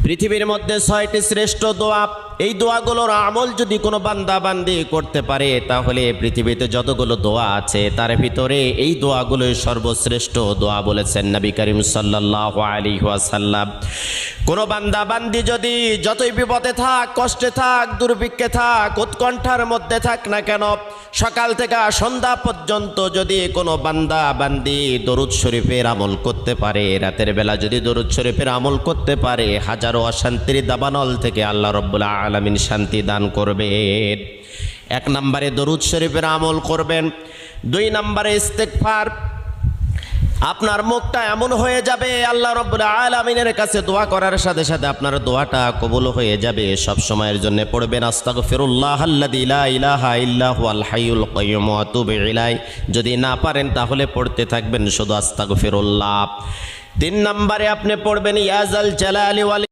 পৃথিবীর মধ্যে 6টি শ্রেষ্ঠ দোয়া, এই দোয়াগুলোর আমল যদি কোনো বান্দা বান্দি করতে পারে তাহলে পৃথিবীতে যতগুলো দোয়া আছে তার ভিতরে এই দোয়াগুলোই সর্বশ্রেষ্ঠ দোয়া বলেছেন নবী করিম সাল্লাল্লাহু আলাইহি ওয়াসাল্লাম। কোনো বান্দা বান্দি যদি যতই বিপদে থাক, কষ্টে থাক, দুর্ভিক্ষে থাক, উৎকণ্ঠার মধ্যে থাক না কেন, সকাল থেকে সন্ধ্যা পর্যন্ত যদি কোনো বান্দা বান্দি দরুদ শরীফের আমল করতে পারে, রাতের বেলা যদি দরুদ শরীফের আমল করতে পারে, হাজারো অশান্তির দাবানল থেকে আল্লাহ রাব্বুল আলামিন শান্তি দান করবেন। 1 নম্বরে দরুদ শরীফের আমল করবেন। 2 নম্বরে ইস্তেগফার। আপনার মুখটা এমন হয়ে যাবে আল্লাহ রাব্বুল আলামিনের কাছে দোয়া করার সাথে সাথে আপনার দোয়াটা কবুল হয়ে যাবে। সব সময়ের জন্য পড়বেন আস্তাগফিরুল্লাহ আল্লাযী লা ইলাহা ইল্লা হুয়াল হাইয়ুল কাইয়্যুম ওয়া আতুবু ইলাইহি। যদি না পারেন তাহলে পড়তে থাকবেন শুধু আস্তাগফিরুল্লাহ। 3 নম্বরে আপনি পড়বেন ইয়া যাল জালালি ওয়াল